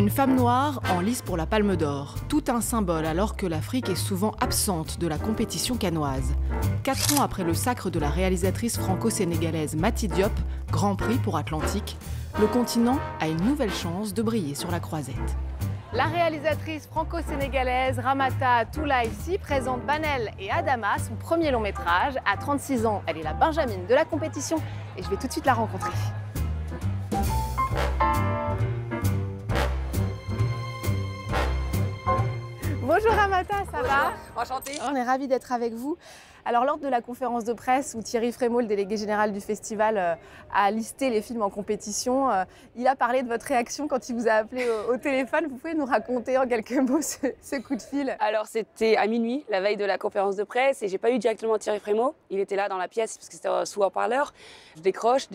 Une femme noire en lice pour la Palme d'Or. Tout un symbole alors que l'Afrique est souvent absente de la compétition cannoise. 4 ans après le sacre de la réalisatrice franco-sénégalaise Mati Diop, Grand Prix pour Atlantique, le continent a une nouvelle chance de briller sur la croisette. La réalisatrice franco-sénégalaise Ramata Toulaïsi présente Banel et Adama, son premier long métrage. À 36 ans, elle est la benjamine de la compétition et je vais tout de suite la rencontrer. Bonjour Ramata, ça va? Enchantée. On est ravis d'être avec vous. Alors lors de la conférence de presse où Thierry Frémaux, le délégué général du festival, a listé les films en compétition, il a parlé de votre réaction quand il vous a appelé au téléphone. Vous pouvez nous raconter en quelques mots ce coup de fil? Alors c'était à minuit, la veille de la conférence de presse, et j'ai pas eu directement Thierry Frémaux. Il était là dans la pièce parce que c'était sous haut-parleur. Je décroche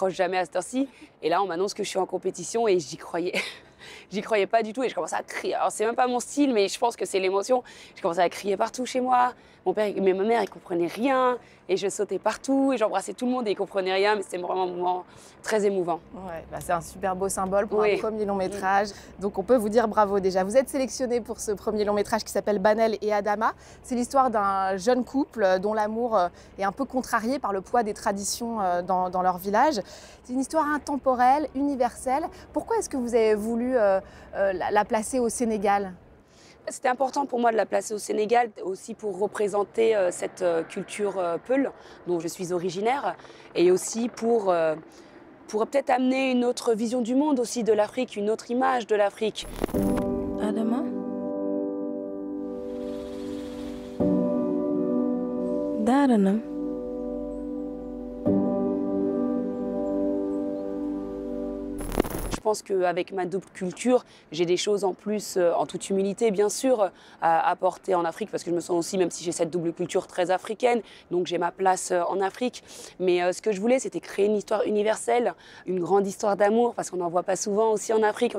jamais à cette heure-ci. Et là on m'annonce que je suis en compétition et j'y croyais. J'y croyais pas du tout et je commençais à crier. Alors c'est même pas mon style, mais je pense que c'est l'émotion. Je commençais à crier partout chez moi. Mon père et ma mère, ils comprenaient rien. Et je sautais partout et j'embrassais tout le monde et ils comprenaient rien. Mais c'était vraiment un moment très émouvant. Ouais, c'est un super beau symbole pour un premier long métrage. Donc on peut vous dire bravo déjà. Vous êtes sélectionné pour ce premier long métrage qui s'appelle Banel et Adama. C'est l'histoire d'un jeune couple dont l'amour est un peu contrarié par le poids des traditions dans leur village. C'est une histoire intemporelle, universelle. Pourquoi est-ce que vous avez voulu la placer au Sénégal ? C'était important pour moi de la placer au Sénégal, aussi pour représenter cette culture Peul, dont je suis originaire, et aussi pour peut-être amener une autre vision du monde aussi de l'Afrique, une autre image de l'Afrique. Adama? Daranam. Je pense qu'avec ma double culture, j'ai des choses en plus, en toute humilité bien sûr, à apporter en Afrique, parce que je me sens aussi, même si j'ai cette double culture très africaine, donc j'ai ma place en Afrique. Mais ce que je voulais, c'était créer une histoire universelle, une grande histoire d'amour, parce qu'on n'en voit pas souvent aussi en Afrique.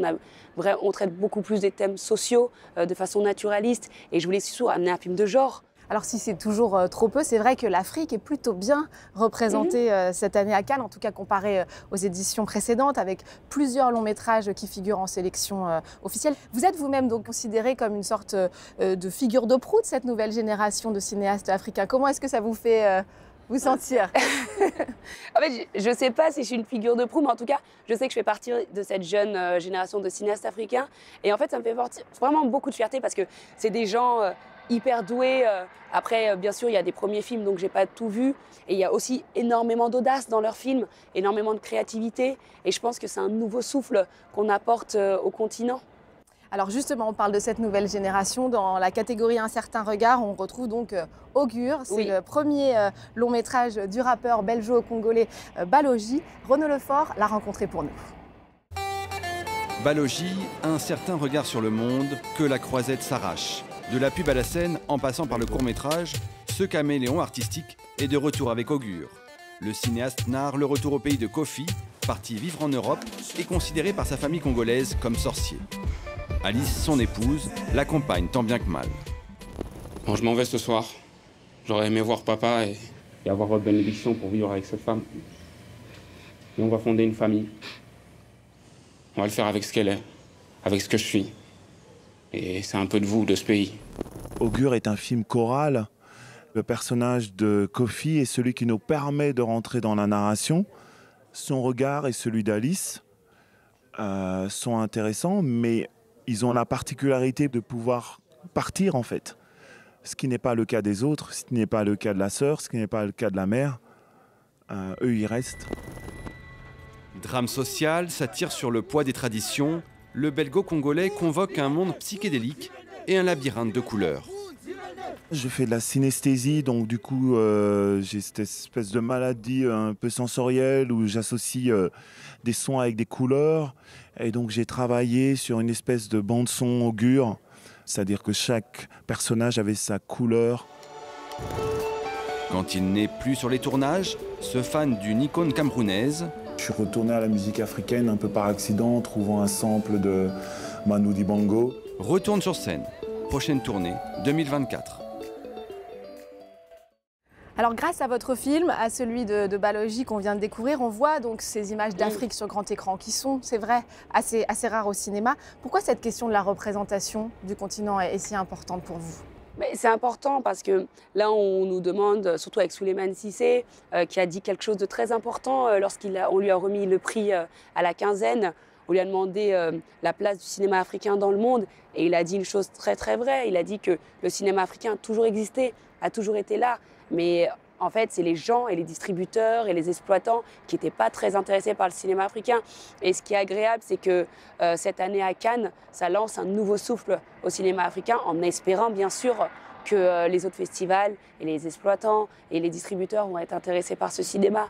On traite beaucoup plus des thèmes sociaux de façon naturaliste, et je voulais surtout amener un film de genre. Alors si c'est toujours trop peu, c'est vrai que l'Afrique est plutôt bien représentée cette année à Cannes, en tout cas comparé aux éditions précédentes, avec plusieurs longs métrages qui figurent en sélection officielle. Vous êtes vous-même donc considéré comme une sorte de figure de proue de cette nouvelle génération de cinéastes africains. Comment est-ce que ça vous fait vous sentir? En fait, je ne sais pas si je suis une figure de proue, mais en tout cas, je sais que je fais partie de cette jeune génération de cinéastes africains. Et en fait, ça me fait vraiment beaucoup de fierté parce que c'est des gens hyper doués. Après, bien sûr, il y a des premiers films, donc je n'ai pas tout vu. Et il y a aussi énormément d'audace dans leurs films, énormément de créativité. Et je pense que c'est un nouveau souffle qu'on apporte au continent. Alors justement, on parle de cette nouvelle génération. Dans la catégorie Un certain regard, on retrouve donc Augure. C'est le premier long métrage du rappeur belgeo-congolais Balogi. Renaud Lefort l'a rencontré pour nous. Balogi, un certain regard sur le monde, que la croisette s'arrache. De la pub à la scène, en passant par le court-métrage, ce caméléon artistique est de retour avec Augure. Le cinéaste narre le retour au pays de Kofi, parti vivre en Europe et considéré par sa famille congolaise comme sorcier. Alice, son épouse, l'accompagne tant bien que mal. Bon, je m'en vais ce soir. J'aurais aimé voir papa et avoir votre bénédiction pour vivre avec cette femme. Et on va fonder une famille. On va le faire avec ce qu'elle est, avec ce que je suis. Et c'est un peu de vous, de ce pays. Augure est un film choral. Le personnage de Kofi est celui qui nous permet de rentrer dans la narration. Son regard et celui d'Alice sont intéressants, mais ils ont la particularité de pouvoir partir en fait. Ce qui n'est pas le cas des autres, ce qui n'est pas le cas de la sœur, ce qui n'est pas le cas de la mère. Eux, ils restent. Drame social, satire sur le poids des traditions, le belgo-congolais convoque un monde psychédélique et un labyrinthe de couleurs. Je fais de la synesthésie, donc du coup, j'ai cette espèce de maladie un peu sensorielle où j'associe des sons avec des couleurs. Et donc j'ai travaillé sur une espèce de bande-son Augure, c'est-à-dire que chaque personnage avait sa couleur. Quand il n'est plus sur les tournages, ce fan d'une icône camerounaise... Je suis retourné à la musique africaine un peu par accident, en trouvant un sample de Manu Dibango. Retourne sur scène. Prochaine tournée, 2024. Alors grâce à votre film, à celui de Balogi qu'on vient de découvrir, on voit donc ces images d'Afrique sur grand écran qui sont, c'est vrai, assez rares au cinéma. Pourquoi cette question de la représentation du continent est si importante pour vous? C'est important parce que là, on nous demande, surtout avec Souleymane Cissé, qui a dit quelque chose de très important lorsqu'on lui a remis le prix à la quinzaine. On lui a demandé la place du cinéma africain dans le monde et il a dit une chose très très vraie. Il a dit que le cinéma africain a toujours existé, a toujours été là. Mais en fait, c'est les gens et les distributeurs et les exploitants qui n'étaient pas très intéressés par le cinéma africain. Et ce qui est agréable, c'est que cette année à Cannes, ça lance un nouveau souffle au cinéma africain en espérant bien sûr que les autres festivals et les exploitants et les distributeurs vont être intéressés par ce cinéma.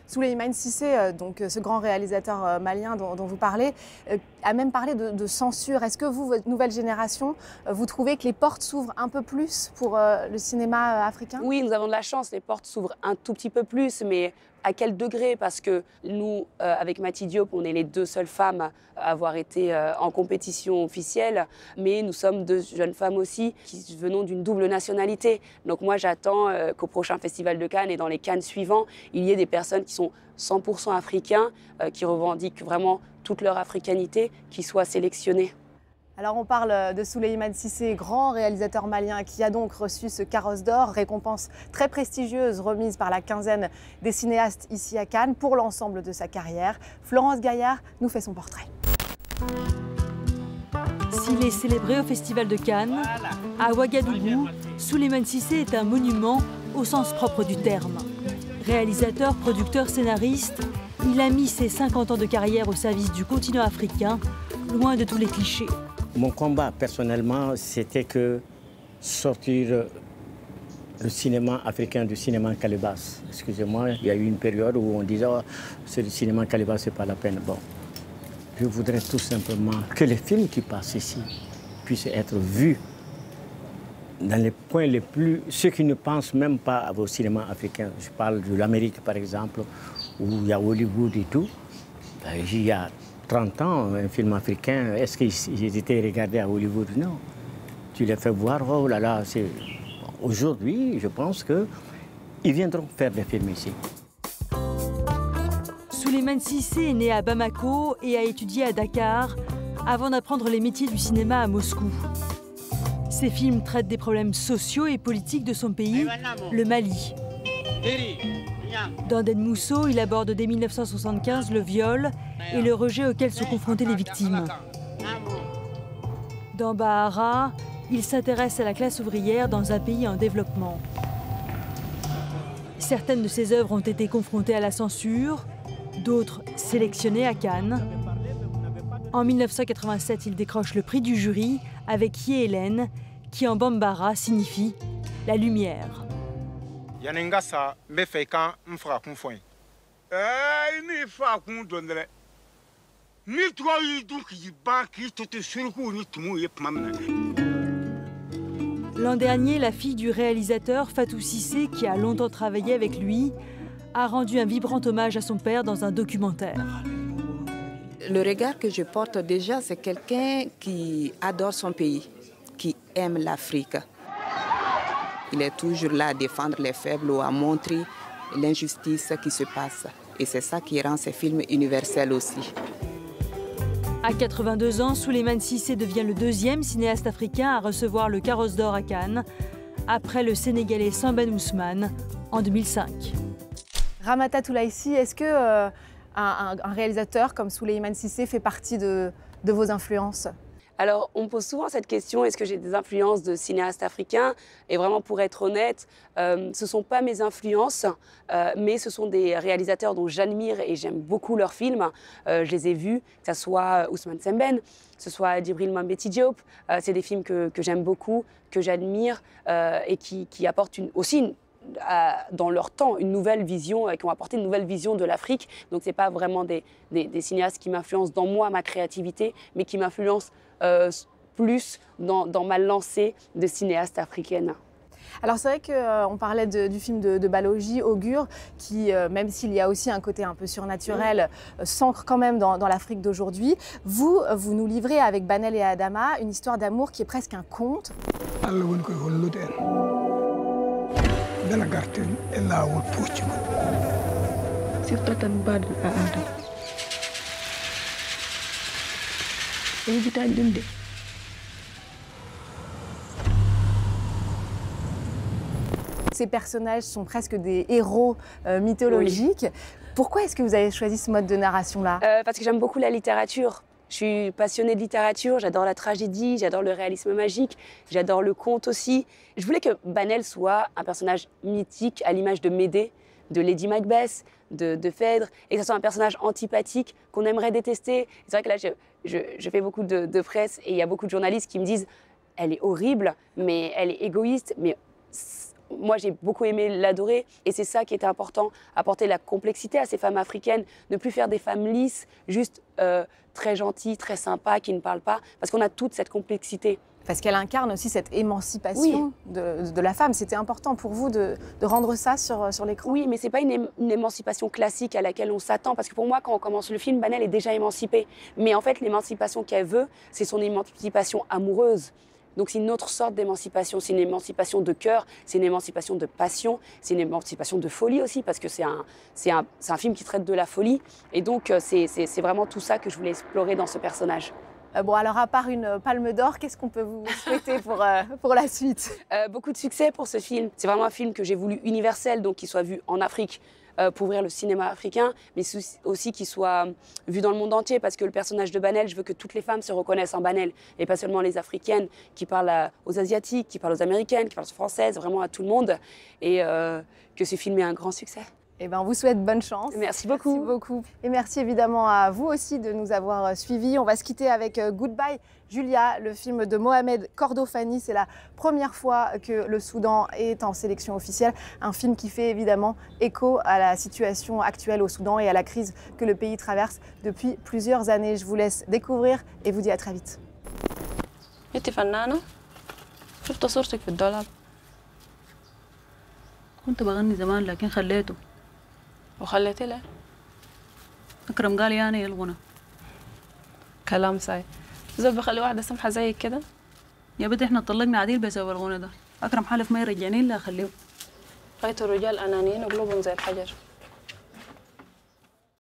Souleymane Cissé, donc ce grand réalisateur malien dont vous parlez, a même parlé de censure. Est-ce que vous, votre nouvelle génération, vous trouvez que les portes s'ouvrent un peu plus pour le cinéma africain? Oui, nous avons de la chance, les portes s'ouvrent un tout petit peu plus, mais à quel degré? Parce que nous, avec Mati Diop, on est les deux seules femmes à avoir été en compétition officielle, mais nous sommes deux jeunes femmes aussi qui venons d'une double nationalité. Donc moi, j'attends qu'au prochain Festival de Cannes et dans les Cannes suivants, il y ait des personnes qui sont 100% africains, qui revendiquent vraiment toute leur africanité, qui soient sélectionnées. Alors on parle de Souleymane Cissé, grand réalisateur malien qui a donc reçu ce Carrosse d'Or, récompense très prestigieuse remise par la quinzaine des cinéastes ici à Cannes pour l'ensemble de sa carrière. Florence Gaillard nous fait son portrait. S'il est célébré au Festival de Cannes, à Ouagadougou, Souleymane Cissé est un monument au sens propre du terme. Réalisateur, producteur, scénariste, il a mis ses 50 ans de carrière au service du continent africain, loin de tous les clichés. Mon combat, personnellement, c'était que sortir le cinéma africain du cinéma calebasse. Excusez-moi, il y a eu une période où on disait oh, c'est le cinéma calebasse, c'est pas la peine. Bon, je voudrais tout simplement que les films qui passent ici puissent être vus dans les points les plus... Ceux qui ne pensent même pas au cinéma africain. Je parle de l'Amérique, par exemple, où il y a Hollywood et tout. Ben, il y a 30 ans, un film africain, est-ce qu'ils étaient regardés à Hollywood? Non. Tu les fais voir, oh là là, c'est... Aujourd'hui, je pense qu'ils viendront faire des films ici. Souleymane Cissé est né à Bamako et a étudié à Dakar avant d'apprendre les métiers du cinéma à Moscou. Ses films traitent des problèmes sociaux et politiques de son pays, le Mali. Dans Den Mousso, il aborde dès 1975 le viol et le rejet auquel sont confrontées les victimes. Dans Bahara, il s'intéresse à la classe ouvrière dans un pays en développement. Certaines de ses œuvres ont été confrontées à la censure, d'autres sélectionnées à Cannes. En 1987, il décroche le prix du jury avec Yé Hélène, qui en bambara signifie la lumière. L'an dernier, la fille du réalisateur, Fatou Cissé, qui a longtemps travaillé avec lui, a rendu un vibrant hommage à son père dans un documentaire. Le regard que je porte déjà, c'est quelqu'un qui adore son pays, qui aime l'Afrique. Il est toujours là à défendre les faibles ou à montrer l'injustice qui se passe. Et c'est ça qui rend ces films universels aussi. À 82 ans, Souleymane Cissé devient le deuxième cinéaste africain à recevoir le Carrosse d'Or à Cannes, après le Sénégalais Sambène Ousmane en 2005. Ramata Toulaïsi, est-ce que un réalisateur comme Souleymane Cissé fait partie de vos influences? Alors, on me pose souvent cette question, est-ce que j'ai des influences de cinéastes africains? Et vraiment, pour être honnête, ce ne sont pas mes influences, mais ce sont des réalisateurs dont j'admire et j'aime beaucoup leurs films. Je les ai vus, que ce soit Ousmane Sembène, que ce soit Djibril Mambéty Diop. C'est des films que j'aime beaucoup, que j'admire et qui apportent aussi dans leur temps une nouvelle vision, qui ont apporté une nouvelle vision de l'Afrique. Donc ce n'est pas vraiment des cinéastes qui m'influencent dans moi, ma créativité, mais qui m'influencent plus dans ma lancée de cinéaste africaine. Alors c'est vrai qu'on parlait du film de Balogi, Augure, qui, même s'il y a aussi un côté un peu surnaturel, s'ancre quand même dans l'Afrique d'aujourd'hui. Vous nous livrez avec Banel et Adama une histoire d'amour qui est presque un conte. dala garten e laawol puccugo sirto tan mbaɗoɗa adama e yejitaji ɗum de Ces personnages sont presque des héros mythologiques. Oui. Pourquoi est-ce que vous avez choisi ce mode de narration-là? Parce que j'aime beaucoup la littérature. Je suis passionnée de littérature, j'adore la tragédie, j'adore le réalisme magique, j'adore le conte aussi. Je voulais que Banel soit un personnage mythique à l'image de Médée, de Lady Macbeth, de Phèdre, et que ce soit un personnage antipathique qu'on aimerait détester. C'est vrai que là, je fais beaucoup de presse et il y a beaucoup de journalistes qui me disent « elle est horrible, mais elle est égoïste, mais… » Moi, j'ai beaucoup aimé l'adorer et c'est ça qui était important, apporter la complexité à ces femmes africaines, ne plus faire des femmes lisses, juste très gentilles, très sympas, qui ne parlent pas, parce qu'on a toute cette complexité. Parce qu'elle incarne aussi cette émancipation de la femme. C'était important pour vous de rendre ça sur l'écran? Oui, mais ce n'est pas une émancipation classique à laquelle on s'attend, parce que pour moi, quand on commence le film, Banel est déjà émancipée. Mais en fait, l'émancipation qu'elle veut, c'est son émancipation amoureuse. Donc c'est une autre sorte d'émancipation, c'est une émancipation de cœur, c'est une émancipation de passion, c'est une émancipation de folie aussi, parce que c'est un film qui traite de la folie. Et donc c'est vraiment tout ça que je voulais explorer dans ce personnage. Bon, alors à part une palme d'or, qu'est-ce qu'on peut vous souhaiter pour la suite? Beaucoup de succès pour ce film. C'est vraiment un film que j'ai voulu universel, donc qu'il soit vu en Afrique, pour ouvrir le cinéma africain, mais aussi qu'il soit vu dans le monde entier, parce que le personnage de Banel, je veux que toutes les femmes se reconnaissent en Banel, et pas seulement les Africaines, qui parlent aux Asiatiques, qui parlent aux Américaines, qui parlent aux Françaises, vraiment à tout le monde, et que ce film ait un grand succès. Eh ben, on vous souhaite bonne chance. Merci beaucoup. Merci beaucoup. Et merci évidemment à vous aussi de nous avoir suivis. On va se quitter avec Goodbye Julia, le film de Mohamed Kordofani. C'est la première fois que le Soudan est en sélection officielle. Un film qui fait évidemment écho à la situation actuelle au Soudan et à la crise que le pays traverse depuis plusieurs années. Je vous laisse découvrir et vous dis à très vite. انت فنانة؟ شفت صورتك في الدولاب. كنت بغني زمان لكن خليته. وخليتي ليه؟ أكرم قال يعني الغنى. كلام ساي. زول بخلي واحدة سمحة زيك كده؟ يا بنتي احنا اتطلقنا عديل بسبب الغنى ده. أكرم حلف ما يرجعني إلا أخليه. غاية الرجال أنانيين وقلوبهم زي الحجر.